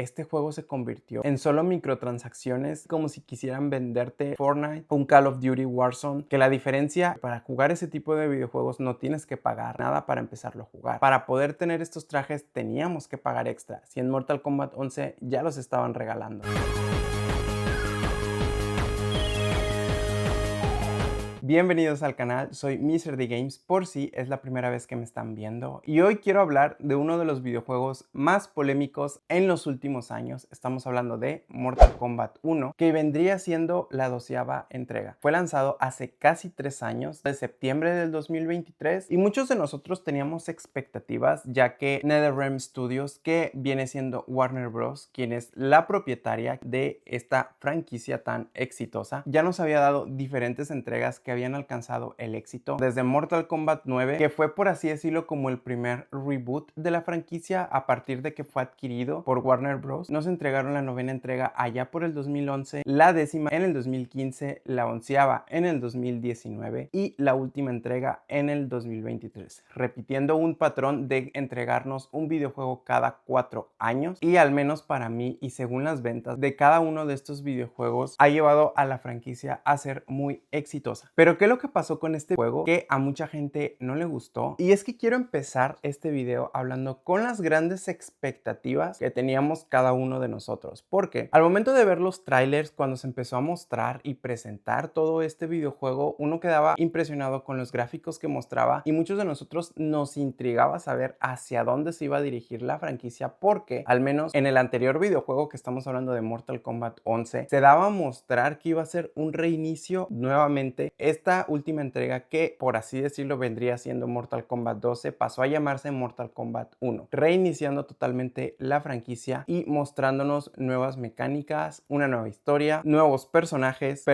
este juego se convirtió en solo microtransacciones, como si quisieran venderte Fortnite o un Call of Duty Warzone, que la diferencia para jugar ese tipo de videojuegos no tienes que pagar nada para empezarlo a jugar. Para poder tener estos trajes teníamos que pagar extra, si en Mortal Kombat 11 ya los estaban regalando. Bienvenidos al canal, soy MrDGames por si es la primera vez que me están viendo y hoy quiero hablar de uno de los videojuegos más polémicos en los últimos años. Estamos hablando de Mortal Kombat 1, que vendría siendo la 12ª entrega. Fue lanzado hace casi 3 años, de septiembre del 2023, y muchos de nosotros teníamos expectativas, ya que NetherRealm Studios, que viene siendo Warner Bros., quien es la propietaria de esta franquicia tan exitosa, ya nos había dado diferentes entregas que habían alcanzado el éxito, desde Mortal Kombat 9, que fue, por así decirlo, como el primer reboot de la franquicia a partir de que fue adquirido por Warner Bros. Nos entregaron la 9ª entrega allá por el 2011, la 10ª en el 2015, la 11ª en el 2019 y la última entrega en el 2023, repitiendo un patrón de entregarnos un videojuego cada 4 años, y al menos para mí y según las ventas de cada uno de estos videojuegos ha llevado a la franquicia a ser muy exitosa. Pero ¿qué es lo que pasó con este juego que a mucha gente no le gustó? Y es que quiero empezar este video hablando con las grandes expectativas que teníamos cada uno de nosotros, porque al momento de ver los trailers, cuando se empezó a mostrar y presentar todo este videojuego, uno quedaba impresionado con los gráficos que mostraba y muchos de nosotros nos intrigaba saber hacia dónde se iba a dirigir la franquicia, porque al menos en el anterior videojuego que estamos hablando de Mortal Kombat 11 se daba a mostrar que iba a ser un reinicio nuevamente. Esta última entrega, que por así decirlo vendría siendo Mortal Kombat 12, pasó a llamarse Mortal Kombat 1, reiniciando totalmente la franquicia y mostrándonos nuevas mecánicas, una nueva historia, nuevos personajes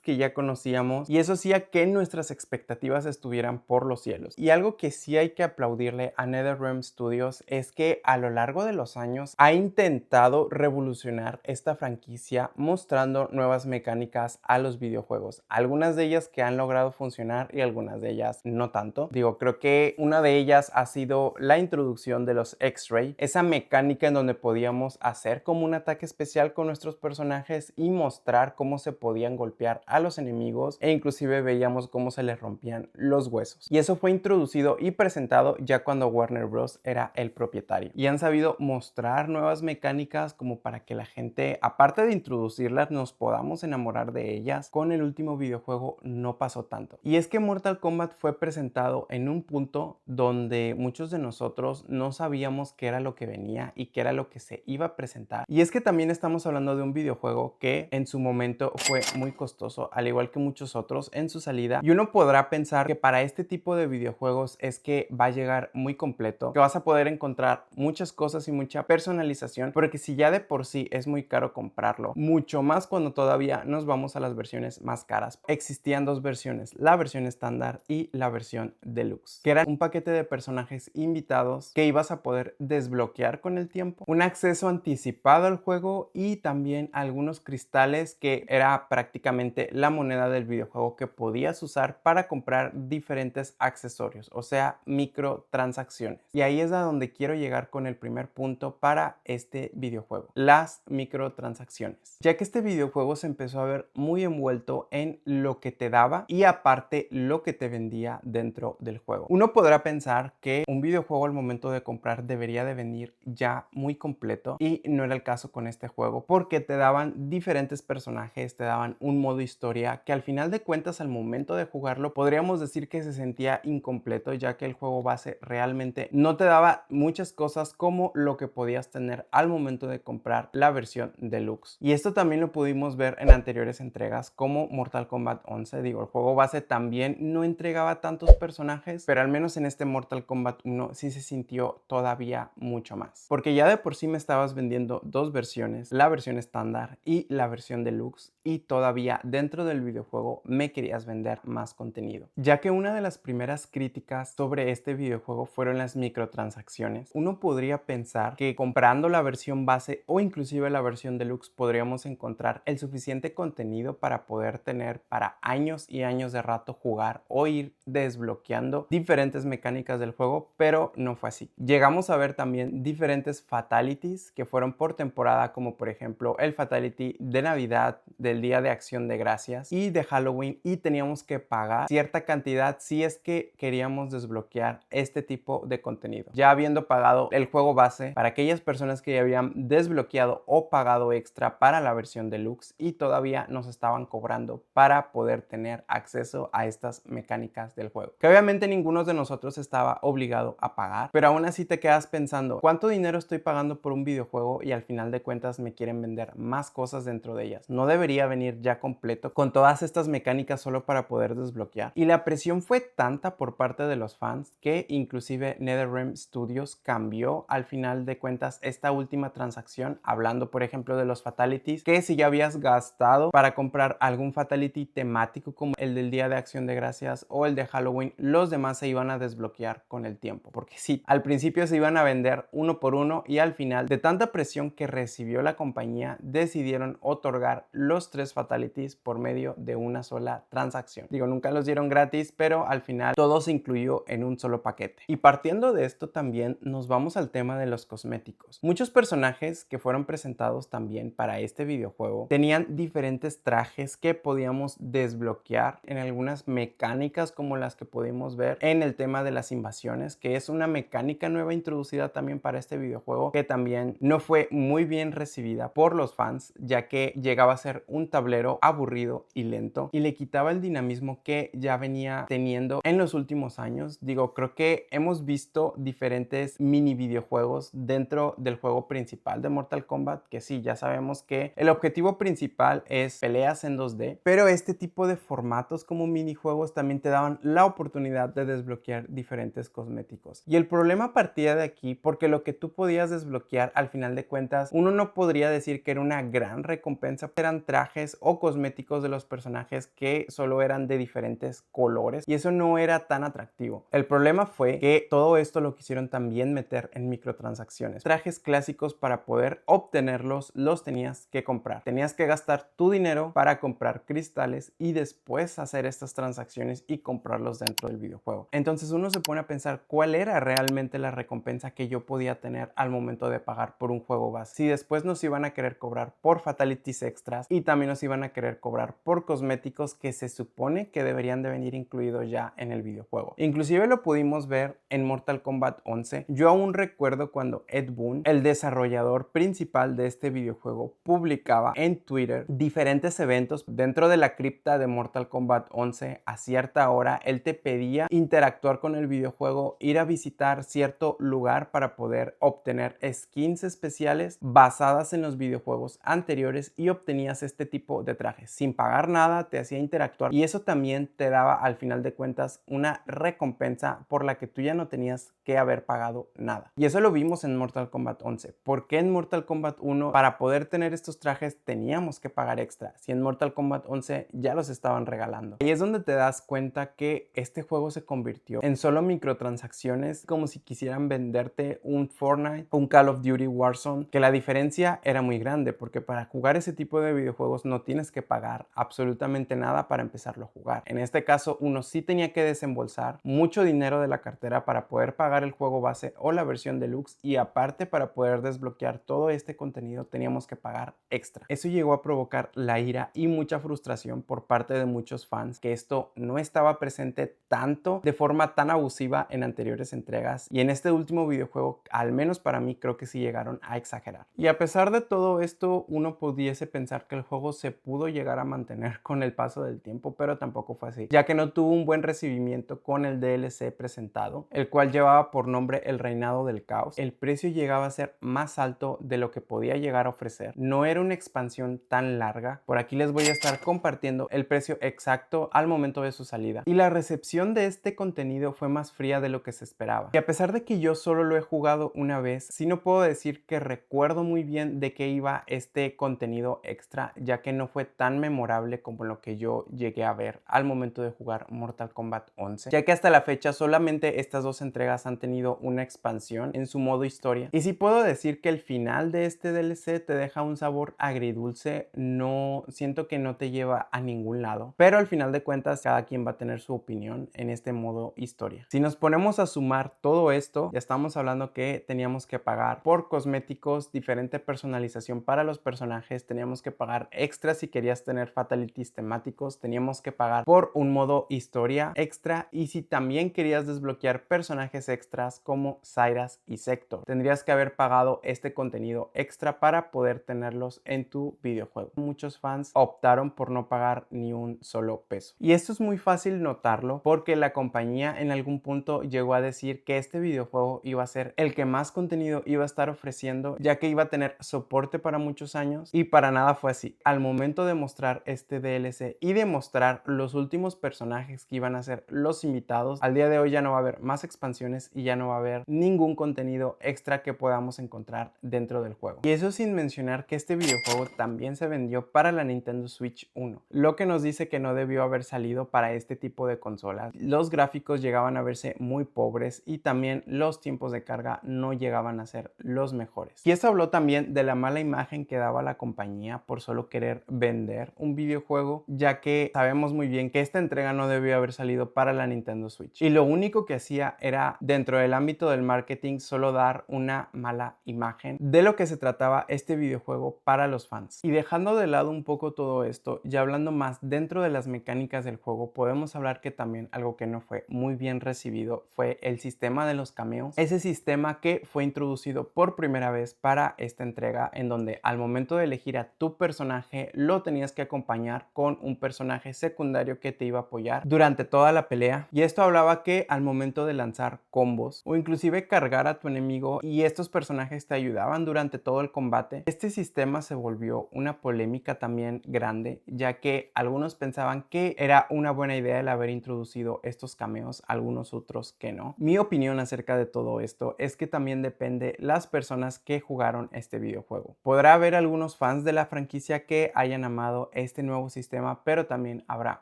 que ya conocíamos, y eso hacía que nuestras expectativas estuvieran por los cielos. Y algo que sí hay que aplaudirle a NetherRealm Studios es que a lo largo de los años ha intentado revolucionar esta franquicia mostrando nuevas mecánicas a los videojuegos, algunas de ellas que han logrado funcionar y algunas de ellas no tanto. Creo que una de ellas ha sido la introducción de los X-Ray, esa mecánica en donde podíamos hacer como un ataque especial con nuestros personajes y mostrar cómo se podían golpear a los enemigos, e inclusive veíamos cómo se les rompían los huesos. Y eso fue introducido y presentado ya cuando Warner Bros. Era el propietario, y han sabido mostrar nuevas mecánicas como para que la gente, aparte de introducirlas, nos podamos enamorar de ellas. Con el último videojuego no pasó tanto, y es que Mortal Kombat fue presentado en un punto donde muchos de nosotros no sabíamos qué era lo que venía y qué era lo que se iba a presentar. Y es que también estamos hablando de un videojuego que en su momento fue muy costoso, al igual que muchos otros en su salida, y uno podrá pensar que para este tipo de videojuegos es que va a llegar muy completo, que vas a poder encontrar muchas cosas y mucha personalización, porque si ya de por sí es muy caro comprarlo, mucho más cuando todavía nos vamos a las versiones más caras. Existían dos versiones, la versión estándar y la versión deluxe, que era un paquete de personajes invitados que ibas a poder desbloquear con el tiempo, un acceso anticipado al juego y también algunos cristales, que era prácticamente la moneda del videojuego que podías usar para comprar diferentes accesorios, o sea, microtransacciones. Y ahí es a donde quiero llegar con el primer punto para este videojuego: las microtransacciones, ya que este videojuego se empezó a ver muy envuelto en lo que te daba y aparte lo que te vendía dentro del juego. Uno podrá pensar que un videojuego al momento de comprar debería de venir ya muy completo, y no era el caso con este juego, porque te daban diferentes personajes, te daban un modo historia que al final de cuentas al momento de jugarlo podríamos decir que se sentía incompleto, ya que el juego base realmente no te daba muchas cosas como lo que podías tener al momento de comprar la versión deluxe. Y esto también lo pudimos ver en anteriores entregas como Mortal Kombat 11. El juego base también no entregaba tantos personajes, pero al menos en este Mortal Kombat 1 sí se sintió todavía mucho más, porque ya de por sí me estabas vendiendo dos versiones, la versión estándar y la versión deluxe, y todavía dentro del videojuego me querías vender más contenido, ya que una de las primeras críticas sobre este videojuego fueron las microtransacciones. Uno podría pensar que comprando la versión base o inclusive la versión deluxe podríamos encontrar el suficiente contenido para poder tener para años años y años de rato jugar o ir desbloqueando diferentes mecánicas del juego, pero no fue así. Llegamos a ver también diferentes fatalities que fueron por temporada, como por ejemplo el fatality de Navidad, del Día de Acción de Gracias y de Halloween, y teníamos que pagar cierta cantidad si es que queríamos desbloquear este tipo de contenido. Ya habiendo pagado el juego base, para aquellas personas que ya habían desbloqueado o pagado extra para la versión deluxe y todavía nos estaban cobrando para poder tener acceso a estas mecánicas del juego, que obviamente ninguno de nosotros estaba obligado a pagar, pero aún así te quedas pensando, ¿cuánto dinero estoy pagando por un videojuego y al final de cuentas me quieren vender más cosas dentro de ellas? ¿No debería venir ya completo con todas estas mecánicas solo para poder desbloquear? Y la presión fue tanta por parte de los fans que inclusive NetherRealm Studios cambió al final de cuentas esta última transacción, hablando por ejemplo de los fatalities, que si ya habías gastado para comprar algún fatality temático como el del Día de Acción de Gracias o el de Halloween, los demás se iban a desbloquear con el tiempo, porque sí, al principio se iban a vender uno por uno y al final de tanta presión que recibió la compañía decidieron otorgar los 3 fatalities por medio de una sola transacción. Digo, nunca los dieron gratis, pero al final todo se incluyó en un solo paquete. Y partiendo de esto también nos vamos al tema de los cosméticos. Muchos personajes que fueron presentados también para este videojuego tenían diferentes trajes que podíamos desbloquear en algunas mecánicas como las que pudimos ver en el tema de las invasiones, que es una mecánica nueva introducida también para este videojuego, que también no fue muy bien recibida por los fans, ya que llegaba a ser un tablero aburrido y lento y le quitaba el dinamismo que ya venía teniendo en los últimos años. Digo, creo que hemos visto diferentes mini videojuegos dentro del juego principal de Mortal Kombat, que sí, ya sabemos que el objetivo principal es peleas en 2D, pero este tipo de formatos como minijuegos también te daban la oportunidad de desbloquear diferentes cosméticos. Y el problema partía de aquí porque lo que tú podías desbloquear al final de cuentas, uno no podría decir que era una gran recompensa, eran trajes o cosméticos de los personajes que solo eran de diferentes colores y eso no era tan atractivo. El problema fue que todo esto lo quisieron también meter en microtransacciones. Trajes clásicos, para poder obtenerlos los tenías que comprar. Tenías que gastar tu dinero para comprar cristales y después hacer estas transacciones y comprarlos dentro del videojuego. Entonces uno se pone a pensar cuál era realmente la recompensa que yo podía tener al momento de pagar por un juego base. Si después nos iban a querer cobrar por fatalities extras y también nos iban a querer cobrar por cosméticos que se supone que deberían de venir incluidos ya en el videojuego. Inclusive lo pudimos ver en Mortal Kombat 11. Yo aún recuerdo cuando Ed Boon, el desarrollador principal de este videojuego, publicaba en Twitter diferentes eventos dentro de la cripta de Mortal Kombat 11 a cierta hora. Él te pedía interactuar con el videojuego, ir a visitar cierto lugar para poder obtener skins especiales basadas en los videojuegos anteriores y obtenías este tipo de trajes sin pagar nada, te hacía interactuar y eso también te daba al final de cuentas una recompensa por la que tú ya no tenías que haber pagado nada. Y eso lo vimos en Mortal Kombat 11. ¿Por qué en Mortal Kombat 1 para poder tener estos trajes teníamos que pagar extra si en Mortal Kombat 11 ya los estaban regalando? Y es donde te das cuenta que este juego se convirtió en solo microtransacciones, como si quisieran venderte un Fortnite o un Call of Duty Warzone, que la diferencia era muy grande porque para jugar ese tipo de videojuegos no tienes que pagar absolutamente nada para empezarlo a jugar. En este caso uno sí tenía que desembolsar mucho dinero de la cartera para poder pagar el juego base o la versión deluxe, y aparte para poder desbloquear todo este contenido teníamos que pagar extra. Eso llegó a provocar la ira y mucha frustración por parte de muchos fans, que esto no estaba presente tanto de forma tan abusiva en anteriores entregas, y en este último videojuego, al menos para mí, creo que sí llegaron a exagerar. Y a pesar de todo esto, uno pudiese pensar que el juego se pudo llegar a mantener con el paso del tiempo, pero tampoco fue así, ya que no tuvo un buen recibimiento con el DLC presentado, el cual llevaba por nombre El Reinado del Caos. El precio llegaba a ser más alto de lo que podía llegar a ofrecer. No era una expansión tan larga. Por aquí les voy a estar compartiendo el precio exacto al momento de su salida. Y la recepción de este contenido fue más fría de lo que se esperaba. Y a pesar de que yo solo lo he jugado una vez, sí no puedo decir que recuerdo muy bien de qué iba este contenido extra, ya que no fue tan memorable como lo que yo llegué a ver al momento de jugar Mortal Kombat 11, ya que hasta la fecha solamente estas dos entregas han tenido una expansión en su modo historia. Y sí puedo decir que el final de este DLC te deja un sabor agridulce, no siento que no te lleva a ningún lado. pasado, pero al final de cuentas cada quien va a tener su opinión en este modo historia. Si nos ponemos a sumar todo esto, ya estamos hablando que teníamos que pagar por cosméticos, diferente personalización para los personajes, teníamos que pagar extras si querías tener fatalities temáticos, teníamos que pagar por un modo historia extra, y si también querías desbloquear personajes extras como Syras y Sector, tendrías que haber pagado este contenido extra para poder tenerlos en tu videojuego. Muchos fans optaron por no pagar ni un solo peso, y esto es muy fácil notarlo porque la compañía en algún punto llegó a decir que este videojuego iba a ser el que más contenido iba a estar ofreciendo, ya que iba a tener soporte para muchos años, y para nada fue así. Al momento de mostrar este DLC y de mostrar los últimos personajes que iban a ser los invitados, al día de hoy ya no va a haber más expansiones y ya no va a haber ningún contenido extra que podamos encontrar dentro del juego. Y eso sin mencionar que este videojuego también se vendió para la Nintendo Switch 1, lo que nos dice que no debió haber salido para este tipo de consolas. Los gráficos llegaban a verse muy pobres y también los tiempos de carga no llegaban a ser los mejores. Y esto habló también de la mala imagen que daba la compañía por solo querer vender un videojuego, ya que sabemos muy bien que esta entrega no debió haber salido para la Nintendo Switch, y lo único que hacía era, dentro del ámbito del marketing, solo dar una mala imagen de lo que se trataba este videojuego para los fans. Y dejando de lado un poco todo esto y hablando más dentro de las mecánicas del juego, podemos hablar que también algo que no fue muy bien recibido fue el sistema de los cameos. Ese sistema que fue introducido por primera vez para esta entrega, en donde al momento de elegir a tu personaje lo tenías que acompañar con un personaje secundario que te iba a apoyar durante toda la pelea. Y esto hablaba que al momento de lanzar combos o inclusive cargar a tu enemigo y estos personajes te ayudaban durante todo el combate, este sistema se volvió una polémica también grande, ya que algunos pensaban que era una buena idea el haber introducido estos cameos, algunos otros que no. Mi opinión acerca de todo esto es que también depende las personas que jugaron este videojuego. Podrá haber algunos fans de la franquicia que hayan amado este nuevo sistema, pero también habrá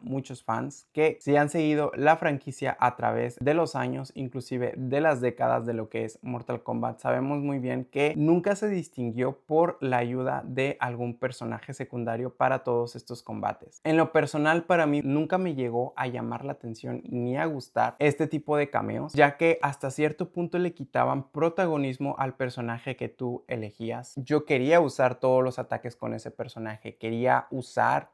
muchos fans que si han seguido la franquicia a través de los años, inclusive de las décadas de lo que es Mortal Kombat, sabemos muy bien que nunca se distinguió por la ayuda de algún personaje secundario para todos estos combates. En lo personal, para mí nunca me llegó a llamar la atención ni a gustar este tipo de cameos, ya que hasta cierto punto le quitaban protagonismo al personaje que tú elegías. Yo quería usar todos los ataques con ese personaje, quería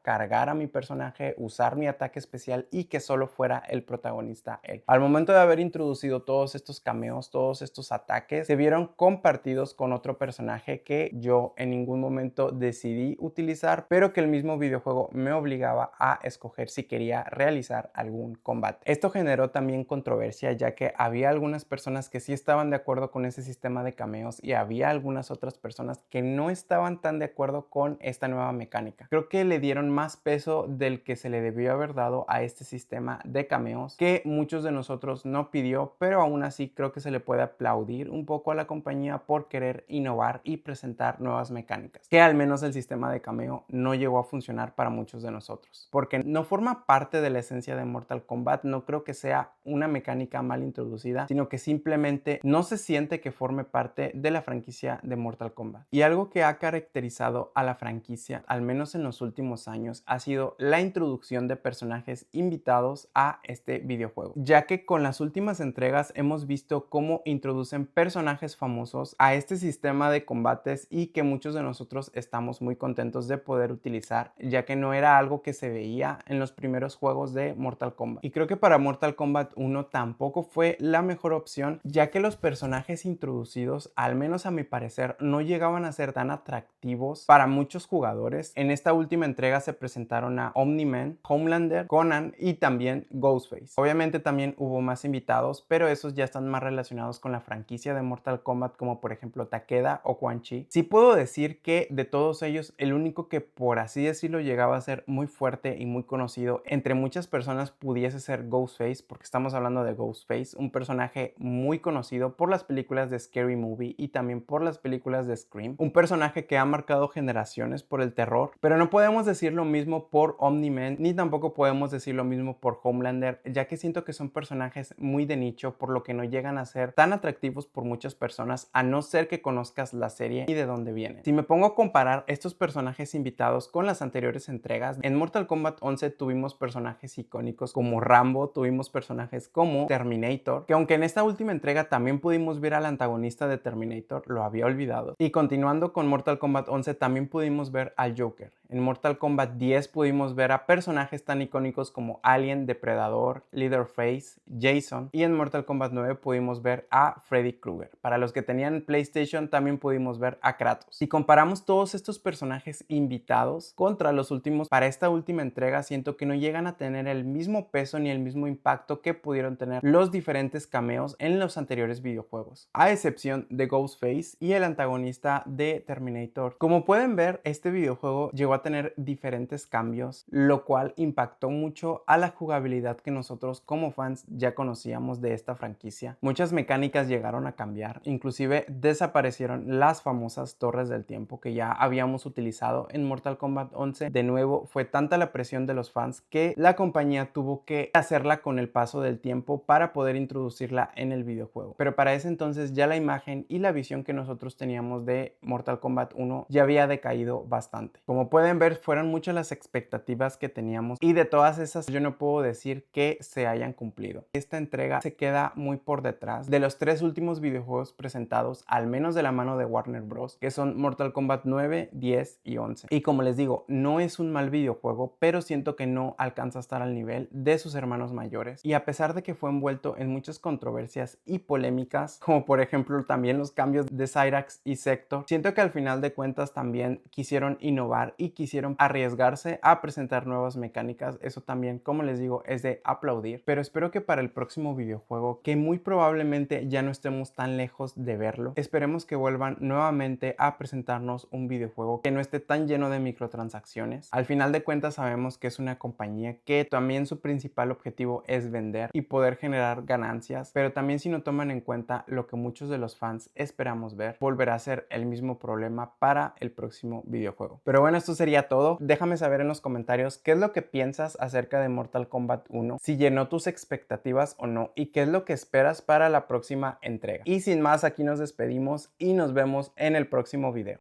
cargar a mi personaje, usar mi ataque especial y que solo fuera el protagonista él. Al momento de haber introducido todos estos cameos, todos estos ataques, se vieron compartidos con otro personaje que yo en ningún momento decidí utilizar, pero que el mismo videojuego me obligaba a escoger si quería realizar algún combate. Esto generó también controversia, ya que había algunas personas que sí estaban de acuerdo con ese sistema de cameos y había algunas otras personas que no estaban tan de acuerdo con esta nueva mecánica. Creo que le dieron más peso del que se le debió haber dado a este sistema de cameos, que muchos de nosotros no pidió, pero aún así creo que se le puede aplaudir un poco a la compañía por querer innovar y presentar nuevas mecánicas, que al menos el sistema de cameo no llegó a funcionar para muchos de nosotros, porque no forma parte de la esencia de Mortal Kombat. No creo que sea una mecánica mal introducida, sino que simplemente no se siente que forme parte de la franquicia de Mortal Kombat. Y algo que ha caracterizado a la franquicia, al menos en los últimos años, ha sido la introducción de personajes invitados a este videojuego, ya que con las últimas entregas hemos visto cómo introducen personajes famosos a este sistema de combates y que muchos de nosotros estamos muy contentos de poder utilizar, ya que no era algo que se veía en los primeros juegos de Mortal Kombat. Y creo que para Mortal Kombat 1 tampoco fue la mejor opción, ya que los personajes introducidos, al menos a mi parecer, no llegaban a ser tan atractivos para muchos jugadores. En esta última entrega se presentaron a Omni-Man, Homelander, Conan y también Ghostface. Obviamente también hubo más invitados, pero esos ya están más relacionados con la franquicia de Mortal Kombat, como por ejemplo Takeda o Quan Chi. Sí puedo decir que de todos ellos, el único que por así decirlo llegaba a ser muy fuerte y muy conocido entre muchas personas pudiese ser Ghostface, porque estamos hablando de Ghostface, un personaje muy conocido por las películas de Scary Movie y también por las películas de Scream, un personaje que ha marcado generaciones por el terror, pero no podemos decir lo mismo por Omni-Man, ni tampoco podemos decir lo mismo por Homelander, ya que siento que son personajes muy de nicho, por lo que no llegan a ser tan atractivos por muchas personas, a no ser que conozcas la serie y de dónde vienen. Si me pongo a comparar estos personajes invitados con las anteriores entregas, en Mortal Kombat Kombat 11 tuvimos personajes icónicos como Rambo, tuvimos personajes como Terminator, que aunque en esta última entrega también pudimos ver al antagonista de Terminator, lo había olvidado. Y continuando con Mortal Kombat 11 también pudimos ver al Joker. En Mortal Kombat 10 pudimos ver a personajes tan icónicos como Alien, Depredador, Leatherface, Jason, y en Mortal Kombat 9 pudimos ver a Freddy Krueger. Para los que tenían PlayStation también pudimos ver a Kratos. Si comparamos todos estos personajes invitados contra los últimos, para esta última entrega siento que no llegan a tener el mismo peso ni el mismo impacto que pudieron tener los diferentes cameos en los anteriores videojuegos, a excepción de Ghostface y el antagonista de Terminator. Como pueden ver, este videojuego llegó a tener diferentes cambios, lo cual impactó mucho a la jugabilidad que nosotros como fans ya conocíamos de esta franquicia. Muchas mecánicas llegaron a cambiar, inclusive desaparecieron las famosas torres del tiempo que ya habíamos utilizado en Mortal Kombat 11. De nuevo, fue tanta la presión de los fans que la compañía tuvo que hacerla con el paso del tiempo para poder introducirla en el videojuego. Pero para ese entonces ya la imagen y la visión que nosotros teníamos de Mortal Kombat 1 ya había decaído bastante. Como pueden ver, fueron muchas las expectativas que teníamos y de todas esas yo no puedo decir que se hayan cumplido. Esta entrega se queda muy por detrás de los tres últimos videojuegos presentados, al menos de la mano de Warner Bros., que son Mortal Kombat 9, 10 y 11. Y como les digo, no es un mal videojuego, pero siento que no alcanza a estar al nivel de sus hermanos mayores. Y a pesar de que fue envuelto en muchas controversias y polémicas, como por ejemplo también los cambios de Cyrax y Sector, siento que al final de cuentas también quisieron innovar y quisieron arriesgarse a presentar nuevas mecánicas. Eso también, como les digo, es de aplaudir. Pero espero que para el próximo videojuego, que muy probablemente ya no estemos tan lejos de verlo, esperemos que vuelvan nuevamente a presentarnos un videojuego que no esté tan lleno de microtransacciones. Al final de cuentas sabemos que es una compañía que también su principal objetivo es vender y poder generar ganancias, pero también si no toman en cuenta lo que muchos de los fans esperamos ver, volverá a ser el mismo problema para el próximo videojuego. Pero bueno, esto sería todo. Déjame saber en los comentarios qué es lo que piensas acerca de Mortal Kombat 1, si llenó tus expectativas o no, y qué es lo que esperas para la próxima entrega. Y sin más, aquí nos despedimos y nos vemos en el próximo video.